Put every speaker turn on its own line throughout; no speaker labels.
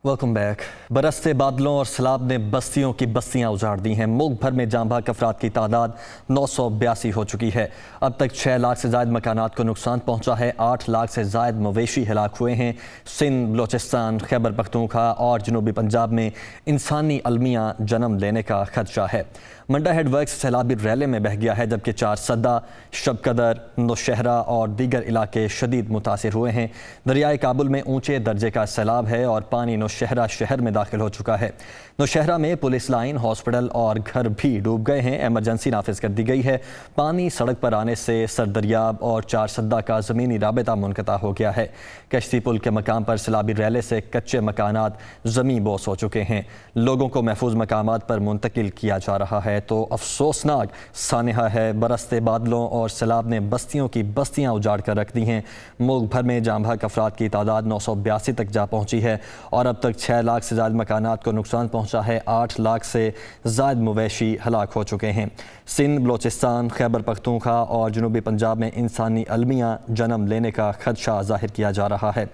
Welcome back. बरसते बादलों और सैलाब ने बस्तियों की बस्तियां उजाड़ दी हैं। मुल्क भर में जाँ बहक अफराद की तादाद 982 हो चुकी है। अब तक 6 लाख से ज़ायद मकानात को नुकसान पहुंचा है। 8 लाख से ज़ायद मवेशी हलाक हुए हैं। सिंध, बलोचिस्तान, खैबर पख्तूनख्वा और जनूबी पंजाब में इंसानी अलमियाँ जन्म लेने का खदशा है। मंडा हेड वर्क्स सैलाबी रैले में बह गया है, जबकि 4 सद्दा, शबकदर, नौशहरा और दीगर इलाके शदीद मुतासिर हुए हैं। दरियाए काबुल में ऊंचे दर्जे का सैलाब है और पानी नौशहरा शहर में दाखिल हो चुका है। नौशहरा में पुलिस लाइन, हॉस्पिटल और घर भी डूब गए हैं। एमरजेंसी नाफिज कर दी गई है। पानी सड़क पर आने से सरदरियाब और 4 सद्दा का ज़मीनी राबता मुनक़ता हो गया है। कश्ती पुल के मकाम पर सैलाबी रैले से कच्चे मकानात ज़मीं बोस हो चुके हैं। लोगों को महफूज मकामात पर मुंतकिल किया जा रहा है। तो अफसोसनाक सानहा है, बरसते बादलों और सैलाब ने बस्तियों की बस्तियां उजाड़ कर रख दी हैं। मुल्क भर में जाँ बहक अफराद की तादाद 982 तक जा पहुंची है और अब तक 6 लाख से ज़्यादा मकानात को नुकसान पहुंचा है। 8 लाख से ज़ायद मवेशी हलाक हो चुके हैं। सिंध, बलोचिस्तान, खैबर पख्तूनख्वा और जनूबी पंजाब में इंसानी अलमियाँ जन्म लेने का खदशा जाहिर किया जा रहा है।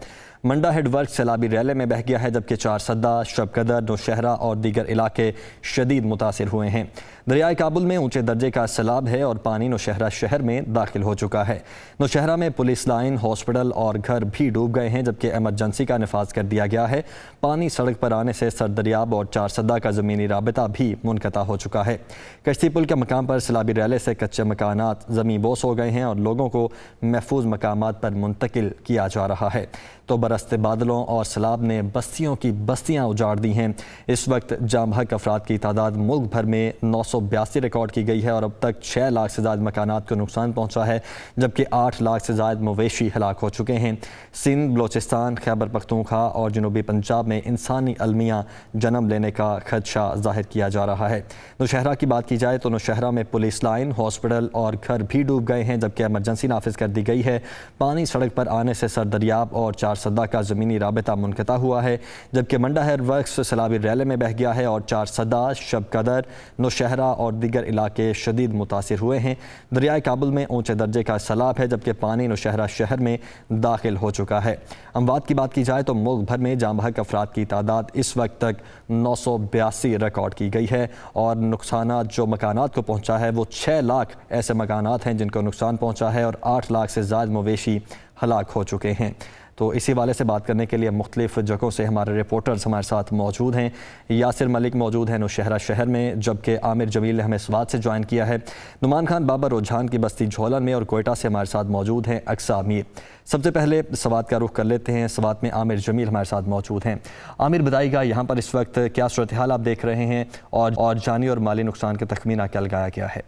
मंडा हेड वर्क सैलाबी रैले में बह गया है, जबकि 4 सद्दा, शबकदर, नौशहरा और दीगर इलाके शदीद मुतासिर हुए हैं। दरियाए काबुल में ऊंचे दर्जे का सैलाब है और पानी नौशहरा शहर में दाखिल हो चुका है। नौशहरा में पुलिस लाइन, हॉस्पिटल और घर भी डूब गए हैं, जबकि एमरजेंसी का नफाज कर दिया गया है। पानी सड़क पर आने से सरदरियाब और 4 सद्दा का ज़मीनी राबता भी मुनक़ता हो चुका है। कश्ती पुल के मकाम पर सैलाबी रैले से कच्चे मकानात ज़मीं बोस हो गए हैं और लोगों को महफूज मकामात पर मुंतकिल किया जा रहा है। तो बरसते बादलों और सैलाब ने बस्तियों की बस्तियां उजाड़ दी हैं। इस वक्त जाँ बहक अफराद की तादाद मुल्क भर में 982 रिकॉर्ड की गई है और अब तक 6 लाख से ज़्यादा मकानात को नुकसान पहुंचा है, जबकि 8 लाख से ज़्यादा मवेशी हलाक हो चुके हैं। सिंध, बलोचिस्तान, खैबर पख्तूनख्वा और जनूबी पंजाब में इंसानी अलमियाँ जन्म लेने का खदशा जाहिर किया जा रहा है। नौशहरा की बात की जाए तो नौशहरा में पुलिस लाइन, हॉस्पिटल और घर भी डूब गए हैं, जबकि एमरजेंसी नाफिज कर दी गई है। पानी सड़क पर आने से सरदरियाब और 4 सद्दा का ज़मीनी राबता मुनक़ता हुआ है, जबकि मंडा हेड वर्क्स सैलाबी रैले में बह गया है और 4 सद्दा, शबकदर, नौशहरा और दीगर इलाके शदीद मुतासिर हुए हैं। दरियाए काबुल में ऊंचे दर्जे का सैलाब है, जबकि पानी नौशहरा शहर में दाखिल हो चुका है। अमवात की बात की जाए तो मुल्क भर में जाँ बहक अफराद की तादाद इस वक्त तक 982 रिकॉर्ड की गई है और नुकसानात जो मकानात को पहुँचा है वो 6 लाख ऐसे मकानात हैं जिनको नुकसान पहुँचा है और 8 लाख से ज़्यादा मवेशी हलाक हो चुके हैं। तो इसी वाले से बात करने के लिए मुख्तलिफ जगहों से हमारे रिपोर्टर्स हमारे साथ मौजूद हैं। यासिर मलिक मौजूद हैं नौशहरा शहर में, जबकि आमिर जमील ने हमें स्वात से ज्वाइन किया है। नुमान खान बाबर रुझान की बस्ती झोलन में और कोयटा से हमारे साथ मौजूद हैं अक्सा अमीर। सबसे पहले स्वात का रुख कर लेते हैं। स्वात में आमिर जमील हमारे साथ मौजूद हैं। आमिर, बताइएगा यहाँ पर इस वक्त क्या सूरत हाल आप देख रहे हैं और जानी और माली नुकसान का तखमीना क्या लगाया गया है?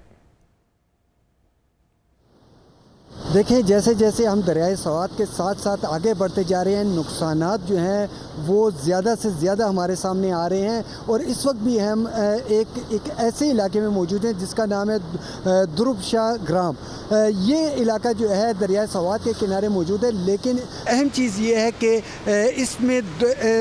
देखिए, जैसे जैसे हम दरियाए सवात के साथ साथ आगे बढ़ते जा रहे हैं, नुकसानात जो हैं वो ज़्यादा से ज़्यादा हमारे सामने आ रहे हैं। और इस वक्त भी हम एक ऐसे इलाके में मौजूद हैं जिसका नाम है दुरुबशाह ग्राम। ये इलाका जो है दरियाए सवात के किनारे मौजूद है, लेकिन अहम चीज़ ये है कि इसमें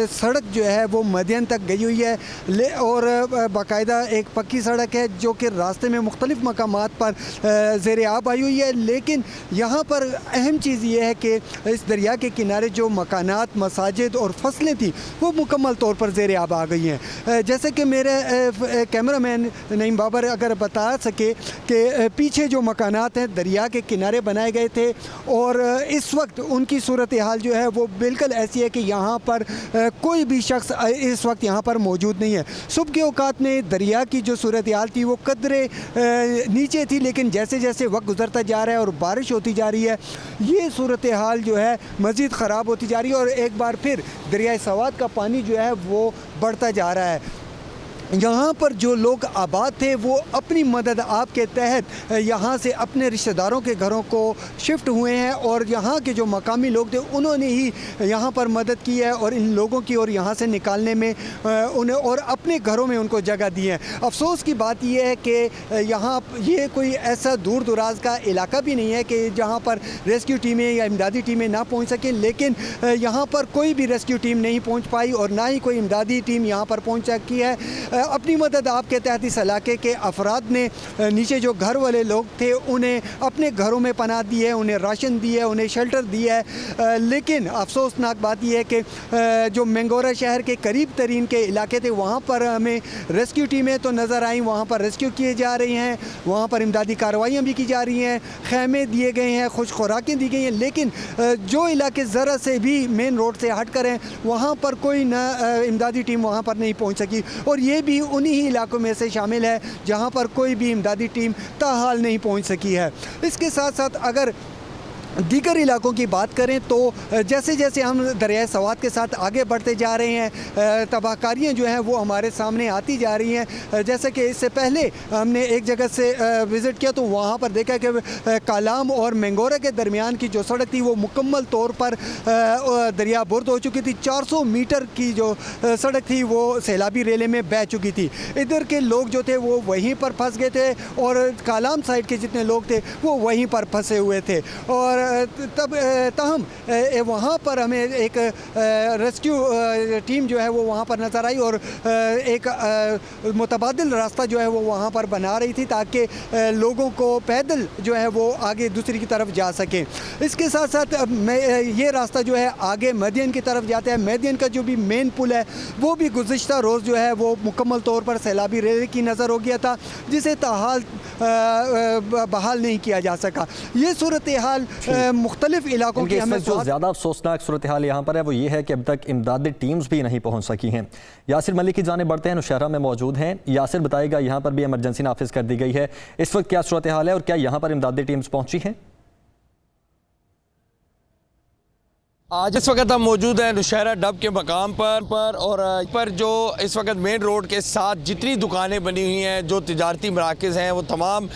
सड़क जो है वो मध्यम तक गई हुई है और बाकायदा एक पक्की सड़क है जो कि रास्ते में मुख्तलिफ़ मकामात पर ज़ेर आब आई हुई है। लेकिन यहाँ पर अहम चीज़ ये है कि इस दरिया के किनारे जो मकानात, मसाजिद और फसलें थी वो मुकम्मल तौर पर ज़ेर आब आ गई हैं। जैसे कि मेरे कैमरामैन नईम बाबर अगर बता सके कि पीछे जो मकानात हैं दरिया के किनारे बनाए गए थे और इस वक्त उनकी सूरत हाल जो है वो बिल्कुल ऐसी है कि यहाँ पर कोई भी शख्स इस वक्त यहाँ पर मौजूद नहीं है। सुबह के औकात में दरिया की जो सूरत हाल थी वो कदरे नीचे थी, लेकिन जैसे जैसे वक्त गुजरता जा रहा है और बारिश होती जा रही है, ये सूरत हाल जो है मज़ीद ख़राब होती जा रही है और एक बार फिर दरियाए सवात का पानी जो है वो बढ़ता जा रहा है। यहाँ पर जो लोग आबाद थे वो अपनी मदद आपके तहत यहाँ से अपने रिश्तेदारों के घरों को शिफ्ट हुए हैं और यहाँ के जो मकामी लोग थे उन्होंने ही यहाँ पर मदद की है और इन लोगों की और यहाँ से निकालने में उन्हें और अपने घरों में उनको जगह दी है। अफसोस की बात यह है कि यहाँ ये कोई ऐसा दूर दराज का इलाका भी नहीं है कि जहाँ पर रेस्क्यू टीमें या इमदादी टीमें ना पहुँच सकें, लेकिन यहाँ पर कोई भी रेस्क्यू टीम नहीं पहुँच पाई और ना ही कोई इमदादी टीम यहाँ पर पहुँच सकी है। अपनी मदद आपके तहत इस इलाके के अफराद ने नीचे जो घर वाले लोग थे उन्हें अपने घरों में पनाह दी है, उन्हें राशन दी है, उन्हें शेल्टर दिया है। लेकिन अफसोसनाक बात यह है कि जो मैंगोरा शहर के करीब तरीन के इलाके थे वहाँ पर हमें रेस्क्यू टीमें तो नज़र आई, वहाँ पर रेस्क्यू किए जा रही हैं, वहाँ पर इमदादी कार्रवाइयाँ भी की जा रही हैं, खैमे दिए गए हैं, खुश खुराकें दी गई हैं। लेकिन जो इलाके ज़रा से भी मेन रोड से हट कर हैं वहाँ पर कोई न इमदादी टीम वहाँ पर नहीं पहुँच सकी, और ये भी उन्हीं ही इलाकों में से शामिल है जहाँ पर कोई भी इमदादी टीम ताहाल नहीं पहुँच सकी है। इसके साथ साथ अगर दीगर इलाकों की बात करें तो जैसे जैसे हम दरियाए सवात के साथ आगे बढ़ते जा रहे हैं तबाहकारियाँ जो हैं वो हमारे सामने आती जा रही हैं। जैसे कि इससे पहले हमने एक जगह से विज़िट किया तो वहाँ पर देखा कि कालाम और मैंगोरा के दरमियान की जो सड़क थी वो मुकम्मल तौर पर दरिया बुर्द हो चुकी थी। 400 मीटर की जो सड़क थी वो सैलाबी रेले में बह चुकी थी। इधर के लोग जो थे वो वहीं पर फंस गए थे और कालाम साइड के जितने लोग थे वो वहीं पर फंसे हुए थे। और तब ताहम वहाँ पर हमें एक रेस्क्यू टीम जो है वो वहाँ पर नज़र आई और एक मुतबादिल रास्ता जो है वो वहाँ पर बना रही थी ताकि लोगों को पैदल जो है वो आगे दूसरी की तरफ जा सकें। इसके साथ साथ ये रास्ता जो है आगे मदियन की तरफ जाता है। मदियन का जो भी मेन पुल है वो भी गुज़िश्ता रोज़ जो है वो मुकम्मल तौर पर सैलाबी रेल की नज़र हो गया था, जिसे ताहाल बहाल नहीं किया जा सका। ये सूरत हाल मुख्तलिफ इलाकों की हमें
जो ज़्यादा अफसोसनाक सूरत हाल यहाँ पर है वो ये है कि अब तक इमदादी टीम्स भी नहीं पहुँच सकी हैं। यासिर मलिक की जाने बढ़ते हैं, नौशहरा में मौजूद हैं। यासिर बताएगा यहाँ पर भी इमरजेंसी नाफिज कर दी गई है, इस वक्त क्या सूरत हाल है और क्या यहाँ पर इमदादी टीम्स पहुँची हैं?
आज इस वक्त हम मौजूद हैं नौशहरा डब के मकाम और पर जो इस वक्त मेन रोड के साथ जितनी दुकानें बनी हुई हैं, जो तिजारती मराकज़ हैं, वो तमाम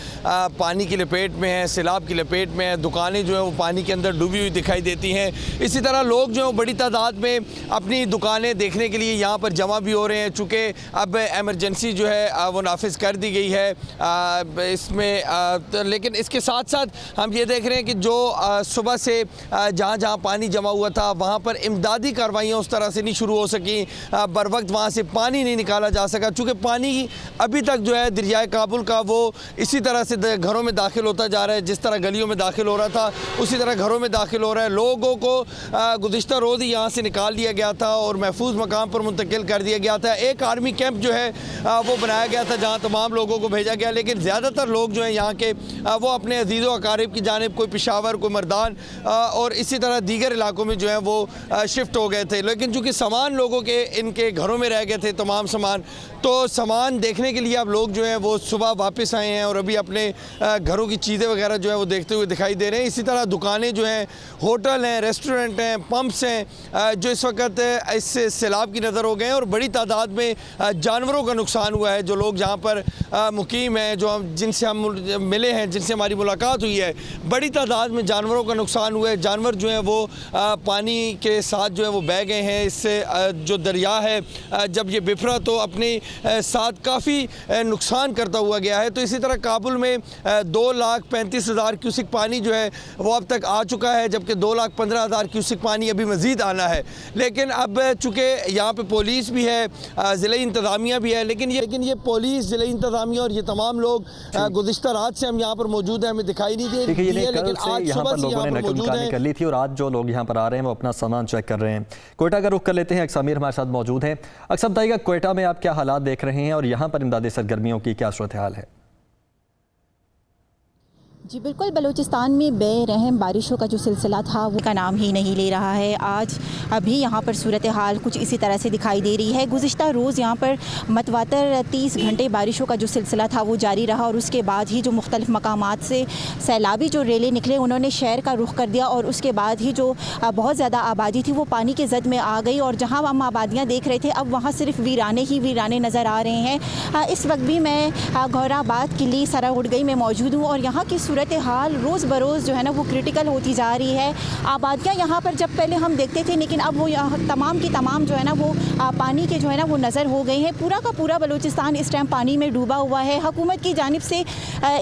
पानी की लपेट में हैं, सैलाब की लपेट में हैं। दुकानें जो हैं वो पानी के अंदर डूबी हुई दिखाई देती हैं। इसी तरह लोग जो हैं बड़ी तादाद में अपनी दुकानें देखने के लिए यहाँ पर जमा भी हो रहे हैं। चूँकि अब एमरजेंसी जो है वो नाफिज कर दी गई है इसमें, लेकिन इसके साथ साथ हम ये देख रहे हैं कि जो सुबह से जहाँ जहाँ पानी जमा हुआ था वहाँ पर इमदादी कार्रवाइयाँ उस तरह से नहीं शुरू हो सकी, बर वक्त वहाँ से पानी नहीं निकाला जा सका। चूँकि पानी अभी तक जो है दरियाए काबुल का वो इसी तरह से घरों में दाखिल होता जा रहा है। जिस तरह गलियों में दाखिल हो रहा था उसी तरह घरों में दाखिल हो रहा है। लोगों को गुज़िश्ता रोज़ ही यहाँ से निकाल दिया गया था और महफूज मकाम पर मुंतकिल कर दिया गया था। एक आर्मी कैंप जो है वो बनाया गया था जहाँ तमाम लोगों को भेजा गया, लेकिन ज़्यादातर लोग जो हैं यहाँ के वो अपने अजीज़ व अकारिब की जानिब, कोई पेशावर, कोई मर्दान और इसी तरह दीगर इलाकों में जो है वो शिफ्ट हो गए थे। लेकिन चूँकि सामान लोगों के इनके घरों में रह गए थे, तमाम सामान, तो सामान देखने के लिए अब लोग जो हैं वो सुबह वापस आए हैं और अभी अपने घरों की चीज़ें वगैरह जो है वो देखते हुए दिखाई दे रहे हैं। इसी तरह दुकानें जो हैं, होटल हैं, रेस्टोरेंट हैं, पंप्स हैं, जो इस वक्त इस सैलाब की नज़र हो गए हैं और बड़ी तादाद में जानवरों का नुकसान हुआ है। जो लोग जहाँ पर मुकीम हैं, जो हम जिनसे हम मिले हैं, जिनसे हमारी मुलाकात हुई है, बड़ी तादाद में जानवरों का नुकसान हुआ है। जानवर जो हैं वो पानी के साथ जो है वो बह गए हैं। इससे जो दरिया है जब ये बिफरा तो अपने साथ काफ़ी नुकसान करता हुआ गया है। तो इसी तरह काबुल में 2,35,000 क्यूसिक पानी जो है वो अब तक आ चुका है, जबकि 2,15,000 क्यूसिक पानी अभी मज़ीद आना है। लेकिन अब चूँकि यहाँ पे पुलिस भी है, ज़िले इंतज़ामिया भी है, लेकिन ये पुलिस, ज़िले इंतज़ामिया और ये तमाम लोग गुज़िश्ता रात से हम यहाँ पर मौजूद हैं, हमें दिखाई नहीं दे रही है, लेकिन आज सुबह से यहाँ पर मौजूद हैं।
कर ली थी और आज जो लोग यहाँ पर आ रहे हैं वो अपना सामान चेक कर रहे हैं। कोयटा का रुख कर लेते हैं, अक्सर अमीर हमारे साथ मौजूद हैं। अक्सर बताइएगा कोयटा में आप क्या हालात देख रहे हैं और यहाँ पर इमदादी सरगर्मियों की क्या सूरत हाल है?
जी बिल्कुल, बलूचिस्तान में बेरहम बारिशों का जो सिलसिला था वो का नाम ही नहीं ले रहा है। आज अभी यहाँ पर सूरत हाल कुछ इसी तरह से दिखाई दे रही है। गुज़िश्ता रोज़ यहाँ पर मतवातर 30 घंटे बारिशों का जो सिलसिला था वो जारी रहा और उसके बाद ही जो मुख्तलिफ़ मकामात से सैलाबी जो रेले निकले उन्होंने शहर का रुख कर दिया और उसके बाद ही जो बहुत ज़्यादा आबादी थी वो पानी के जद में आ गई और जहाँ हम आबादियाँ देख रहे थे अब वहाँ सिर्फ वीराने ही वीराने नज़र आ रहे हैं। इस वक्त भी मैं गौराबाद किली सराउड गई में मौजूद हूँ और यहाँ की सूरत हाल रोज़ बरोज़ जो है ना वो क्रिटिकल होती जा रही है। आबादियाँ यहाँ पर जब पहले हम देखते थे, लेकिन अब वो यहाँ तमाम की तमाम जो है ना वो पानी के जो है ना वो नज़र हो गई हैं। पूरा का पूरा बलूचिस्तान इस टाइम पानी में डूबा हुआ है। हुकूमत की जानिब से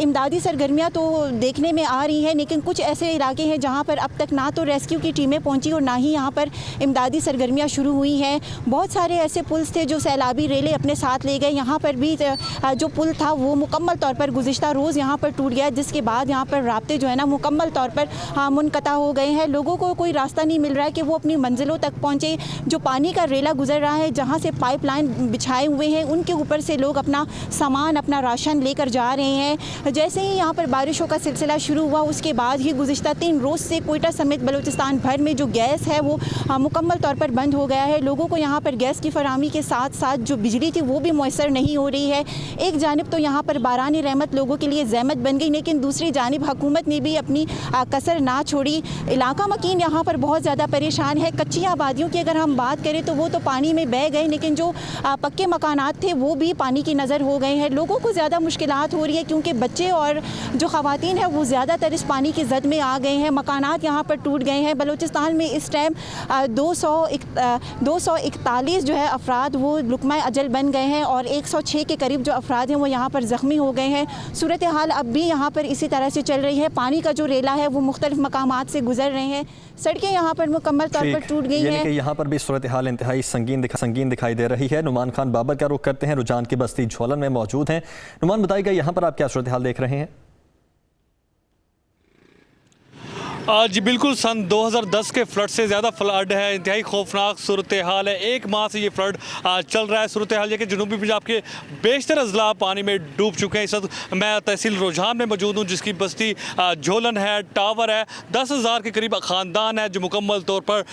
इमदादी सरगर्मियाँ तो देखने में आ रही हैं, लेकिन कुछ ऐसे इलाके हैं जहाँ पर अब तक ना तो रेस्क्यू की टीमें पहुँची और ना ही यहाँ पर इमदादी सरगर्मियाँ शुरू हुई हैं। बहुत सारे ऐसे पुल्स थे जो सैलाबी रेले अपने साथ ले गए। यहाँ पर भी जो पुल था वो मुकम्मल तौर पर गुज़िश्ता रोज़ यहाँ पर टूट गया, जिसके बाद यहाँ पर राब्ते जो है ना मुकम्मल तौर पर मुनक़ता हो गए हैं। लोगों को कोई रास्ता नहीं मिल रहा है कि वो अपनी मंजिलों तक पहुँचे। जो पानी का रेला गुजर रहा है, जहाँ से पाइपलाइन बिछाए हुए हैं, उनके ऊपर से लोग अपना सामान, अपना राशन लेकर जा रहे हैं। जैसे ही यहाँ पर बारिशों का सिलसिला शुरू हुआ, उसके बाद ही गुज़िश्ता 3 रोज़ से कोयटा समेत बलूचिस्तान भर में जो गैस है वो मुकम्मल तौर पर बंद हो गया है। लोगों को यहाँ पर गैस की फराहमी के साथ साथ जो बिजली थी वो भी मुयसर नहीं हो रही है। एक जानिब तो यहाँ पर बारानी रहमत लोगों के लिए ज़हमत बन गई, लेकिन दूसरी जानिब हुकूमत ने भी अपनी कसर ना छोड़ी। इलाका मकीन यहाँ पर बहुत ज़्यादा परेशान है। कच्ची आबादियों की अगर हम बात करें तो वो तो पानी में बह गए, लेकिन जो पक्के मकानात थे वो भी पानी की नज़र हो गए हैं। लोगों को ज़्यादा मुश्किलात हो रही है क्योंकि बच्चे और जो ख़वातीन है वो ज़्यादातर इस पानी की जद में आ गए हैं। मकानात यहाँ पर टूट गए हैं। बलूचिस्तान में इस टाइम 241 जो है अफराद वो लुकमा अजल बन गए हैं और 106 के करीब जो अफराद हैं वो यहाँ पर ज़ख्मी हो गए हैं। सूरत हाल अब भी यहाँ पर इसी तरह से चल रही है। पानी का जो रेला है वो मुख्तलिफ मकामात से गुजर रहे हैं। सड़कें यहाँ पर मुकम्मल तौर पर टूट गई हैं।
यहाँ पर भी सूरत हाल इंतहाई संगीन दिखाई दे रही है। नुमान खान बाबर का रुख करते हैं, रुझान की बस्ती झोलन में मौजूद हैं। नुमान, बताइएगा यहाँ पर आप क्या सूरत हाल देख रहे हैं?
जी बिल्कुल, सन 2010 के फ्लड से ज़्यादा फ्लड है। इंतहाई खौफनाक सूरत हाल है। 1 माह से ये फ्लड चल रहा है। सूरत हाल ये कि जनूबी पंजाब के बेशतर अजला पानी में डूब चुके हैं। इस वक्त मैं तहसील रुझान में मौजूद हूँ, जिसकी बस्ती झोलन है, टावर है। 10,000 के करीब ख़ानदान है जो मुकम्मल तौर पर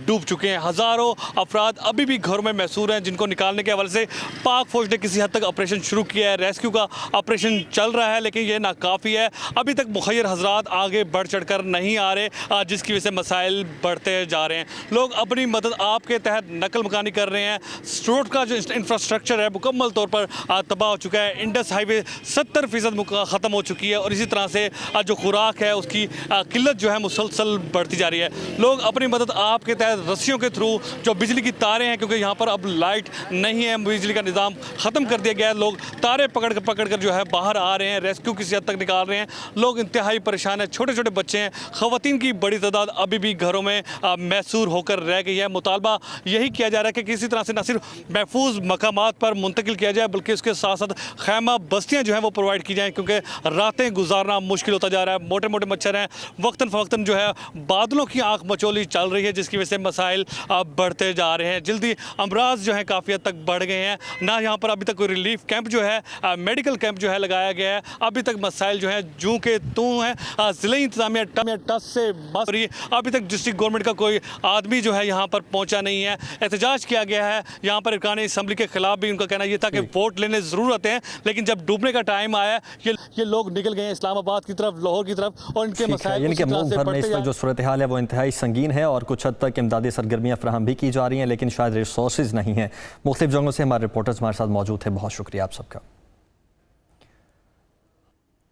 डूब चुके हैं। हज़ारों अफराद अभी भी घरों में महसूर हैं, जिनको निकालने के हवाले से पाक फ़ौज ने किसी हद तक ऑपरेशन शुरू किया है। रेस्क्यू का ऑपरेशन चल रहा है, लेकिन ये नाकाफ़ी है। अभी तक मुखैर हज़रात आगे बढ़ चढ़ कर नहीं आ रहे, जिसकी वजह से मसाइल बढ़ते जा रहे हैं। लोग अपनी मदद आपके तहत नकल मकानी कर रहे हैं। स्ट्रोट का जो इंफ्रास्ट्रक्चर है मुकम्मल तौर पर तबाह हो चुका है। इंडस हाईवे 70% ख़त्म हो चुकी है और इसी तरह से जो खुराक है उसकी किल्लत जो है मुसलसल बढ़ती जा रही है। लोग अपनी मदद आपके तहत रस्सियों के थ्रू, जो बिजली की तारें हैं, क्योंकि यहाँ पर अब लाइट नहीं है, बिजली का निज़ाम ख़त्म कर दिया गया है, लोग तारे पकड़ कर जो है बाहर आ रहे हैं, रेस्क्यू किसी हद तक निकाल रहे हैं। लोग इंतहाई परेशान हैं। छोटे छोटे बच्चे हैं, ख़वातीन की बड़ी तादाद अभी भी घरों में महसूर होकर रह गई है। मुतालबा यही किया जा रहा है कि किसी तरह से न सिर्फ महफूज मकामात पर मुंतकिल किया जाए, बल्कि उसके साथ साथ खैमा बस्तियाँ जो हैं वो प्रोवाइड की जाएँ, क्योंकि रातें गुजारना मुश्किल होता जा रहा है। मोटे मोटे मच्छर हैं, वक्तन फ़वक्तन जो है बादलों की आँख मचोली चल रही है, जिसकी वजह से मसाइल बढ़ते जा रहे हैं। जल्दी अमराज जो है काफ़ी हद तक बढ़ गए हैं। ना यहाँ पर अभी तक कोई रिलीफ कैंप जो है, मेडिकल कैंप जो है लगाया गया है। अभी तक मसाइल जो हैं जूँ के तूँ हैं। ज़िले इंतज़ामिया टस से बस रही है। अभी तक डिस्ट्रिक्ट गवर्नमेंट का कोई आदमी जो है यहाँ पर पहुँचा नहीं है। एहतजाज किया गया है यहाँ पर इरकान असम्बली के खिलाफ भी। उनका कहना यह था कि वोट लेने ज़रूर आते हैं, लेकिन जब डूबने का टाइम आया ये लोग निकल गए हैं इस्लामाबाद की तरफ, लाहौर की तरफ, और इनके मसाइल जो
सूरत हाल है वो इंतहाई संगीन है और कुछ हद तक इमदादी सरगर्मियाँ फ्राहम भी की जा रही हैं, लेकिन शायद रिसोर्सेज नहीं है। मुख्तलिफ जगहों से हमारे रिपोर्टर्स हमारे साथ मौजूद हैं। बहुत शुक्रिया आप सबका।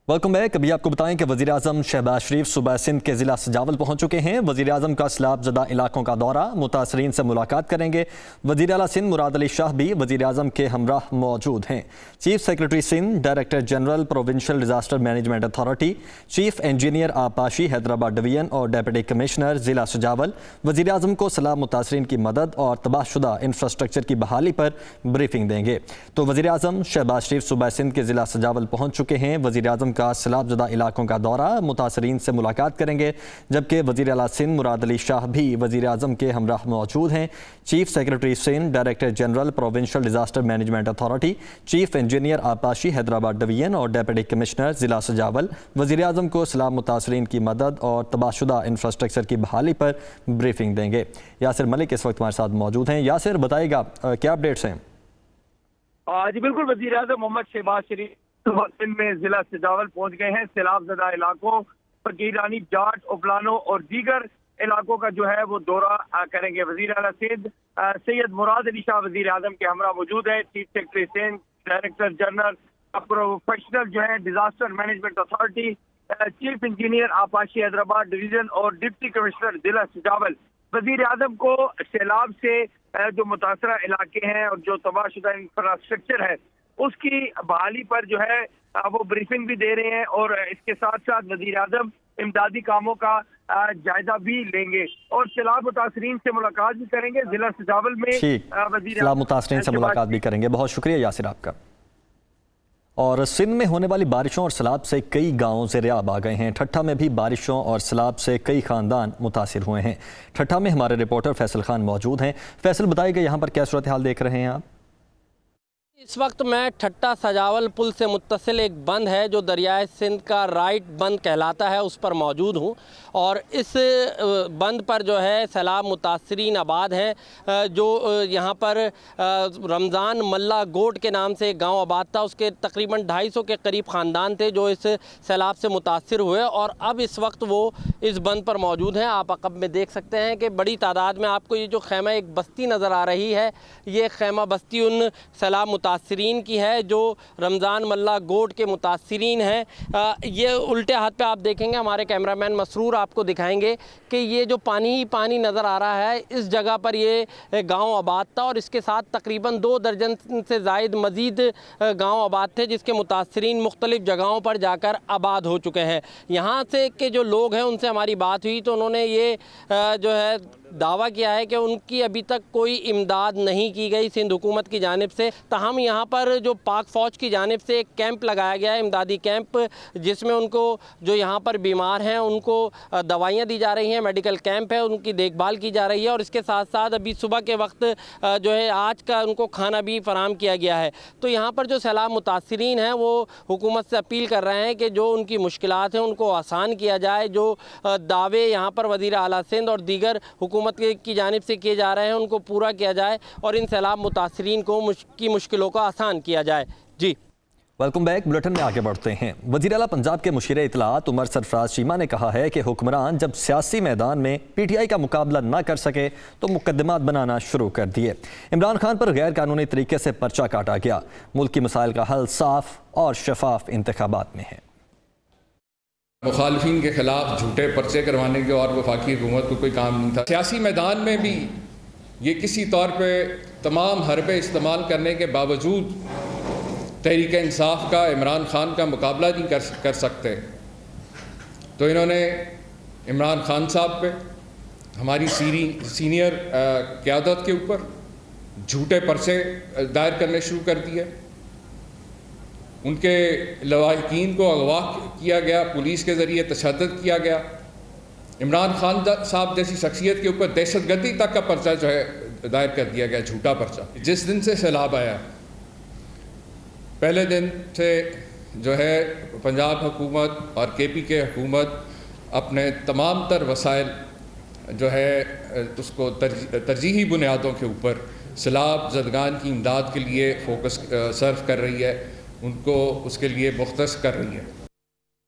Welcome back. अभी आपको बताएं कि वज़ीर आज़म शहबाज शरीफ सुबह सिंध के ज़िला सजावल पहुँच चुके हैं। वज़ीर आज़म का सैलाब ज़दा इलाकों का दौरा, मुतासरीन से मुलाकात करेंगे। वज़ीर आला सिंध मुराद अली शाह भी वज़ीर आज़म के हमराह मौजूद हैं। Chief secretary Sindh, director general provincial disaster management authority, chief engineer आबपाशी हैदराबाद डिवीजन और डेप्यूटी कमिश्नर ज़िला सजावल वज़ीर आज़म को सैलाब मुतासरीन की मदद और तबाहशुदा इंफ्रास्ट्रक्चर की बहाली पर ब्रीफिंग देंगे। तो वज़ीर आज़म शहबाज शरीफ सुबह सिंध के ज़िला सजावल पहुँच चुके हैं। वज़ीर आज़म का सैलाबज़दा इलाकों का दौरा, मुतासरीन से मुलाकात करेंगे, जबकि वज़ीर आला सिंध मुराद अली शाह भी वज़ीर आज़म के हमराह मौजूद हैं। Chief secretary Sindh, director general provincial disaster management authority, chief engineer आबपाशी हैदराबाद डिवीजन और डेप्यूटी कमिश्नर ज़िला सजावल वज़ीर आज़म को सैलाब मुतासरीन की मदद और तबाहशुदा इंफ्रास्ट्रक्चर की बहाली पर ब्रीफिंग देंगे। यासिर मलिक इस वक्त हमारे साथ मौजूद हैं। यासिर, बताइएगा क्या अपडेट्स हैं?
जी बिल्कुल, वज़ीर आज़म मोहम्मद शहबाज शरीफ सिंध में जिला सजावल पहुंच गए हैं। सैलाब ज़दा इलाकों फकीरानी, जाट, उपलानो और दीगर इलाकों का जो है वो दौरा करेंगे। वज़ीर आला सिंध सैयद मुराद अली शाह वज़ीर आज़म के हमरा मौजूद है। Chief secretary Sindh, director general professional जो है disaster management authority chief engineer आपाशी हैदराबाद डिवीजन और डिप्टी कमिश्नर जिला सजावल वजीर आजम को सैलाब से जो मुतासरा इलाके हैं और जो तबाहशुदा इंफ्रास्ट्रक्चर है उसकी बहाली पर जो है वो ब्रीफिंग भी दे रहे हैं और इसके साथ साथ वजीर आजम इमदादी कामों का जायजा भी लेंगे और सैलाब मुतासरीन से मुलाकात भी करेंगे जिला सजावल में।
सैलाब मुतासरीन से मुलाकात भी करेंगे। बहुत शुक्रिया यासिर आपका। और सिंध में होने वाली बारिशों और सैलाब से कई गांव ज़ेर-ए-आब आ गए हैं। ठट्ठा में भी बारिशों और सैलाब से कई ख़ानदान मुतासिर हुए हैं। ठट्ठा में हमारे रिपोर्टर फैसल खान मौजूद हैं। फैसल, बताइए यहाँ पर क्या सूरत हाल देख रहे हैं आप?
इस वक्त मैं ठट्टा सजावल पुल से मुत्तसिल एक बंद है जो दरियाए सिंध का राइट बंद कहलाता है, उस पर मौजूद हूँ। और इस बंद पर जो है सैलाब मुतासरीन आबाद हैं। जो यहाँ पर रमज़ान मल्ला गोट के नाम से एक गाँव आबाद था, उसके तकरीबन 250 के करीब ख़ानदान थे जो इस सैलाब से मुतासर हुए और अब इस वक्त वो इस बंद पर मौजूद हैं। आप अक़ब में देख सकते हैं कि बड़ी तादाद में आपको ये जो खैमा एक बस्ती नज़र आ रही है, ये खैमा बस्ती उन सैलाब मुतासरीन की है जो रमज़ान मल्ला गोट के मुतासरीन हैं। ये उल्टे हाथ पे आप देखेंगे, हमारे कैमरामैन मसरूर आपको दिखाएंगे कि ये जो पानी ही पानी नज़र आ रहा है, इस जगह पर ये गांव आबाद था और इसके साथ तकरीबन 2 दर्जन से ज़ायद मज़ीद गांव आबाद थे जिसके मुतासरीन मुख्तलिफ़ जगहों पर जाकर आबाद हो चुके हैं। यहाँ से के जो लोग हैं उनसे हमारी बात हुई तो उन्होंने ये जो है दावा किया है कि उनकी अभी तक कोई इमदाद नहीं की गई सिंध हुकूमत की जानिब से। ताहम यहाँ पर जो पाक फ़ौज की जानिब से एक कैंप लगाया गया है, इमदादी कैंप, जिसमें उनको जो यहाँ पर बीमार हैं उनको दवाइयाँ दी जा रही हैं, मेडिकल कैंप है, उनकी देखभाल की जा रही है और इसके साथ साथ अभी सुबह के वक्त जो है आज का उनको खाना भी फराहम किया गया है। तो यहाँ पर जो सैलाब मुतासरीन हैं वो हुकूमत से अपील कर रहे हैं कि जो उनकी मुश्किलात हैं उनको आसान किया जाए। जो दावे यहाँ पर वज़ीर आला सिंध और दीगर हुकूमत की जानिब से किए जा रहे हैं उनको पूरा किया जाए और इन सैलाब मुतासरीन को की मुश्किलों को आसान किया जाए। जी,
वेलकम बैक। बुलेटिन में आगे बढ़ते हैं। वज़ीर आला पंजाब के मुशीर इत्तलात उमर सरफराज चीमा ने कहा है कि हुक्मरान जब सियासी मैदान में PTI का मुकाबला न कर सके तो मुकदमात बनाना शुरू कर दिए। इमरान खान पर गैर कानूनी तरीके से पर्चा काटा गया। मुल्क की मसाइल का हल साफ और शफाफ इंतखाबात में है।
मुखालफिन के खिलाफ झूठे पर्चे करवाने के और वफाकी हुकूमत को कोई काम नहीं था। सियासी मैदान में भी ये किसी तौर पे तमाम हरबे इस्तेमाल करने के बावजूद तहरीक इंसाफ का इमरान खान का मुकाबला नहीं कर सकते, तो इन्होंने इमरान खान साहब पे, हमारी सीनियर क़यादत के ऊपर झूठे पर्चे दायर करने शुरू कर दिए। उनके लवाहिकीन को अगवा किया गया, पुलिस के ज़रिए तशद्दुद किया गया। इमरान खान साहब जैसी शख्सियत के ऊपर दहशतगर्दी तक का पर्चा जो है दायर कर दिया गया, झूठा पर्चा। जिस दिन से सैलाब आया, पहले दिन से जो है पंजाब हुकूमत और KPK हुकूमत अपने तमाम तर वसाइल जो है उसको तरजीही बुनियादों के ऊपर सैलाब ज़दगान की इमदाद के लिए फोकस सर्व कर रही है, उनको उसके लिए मुख्तस कर रही है।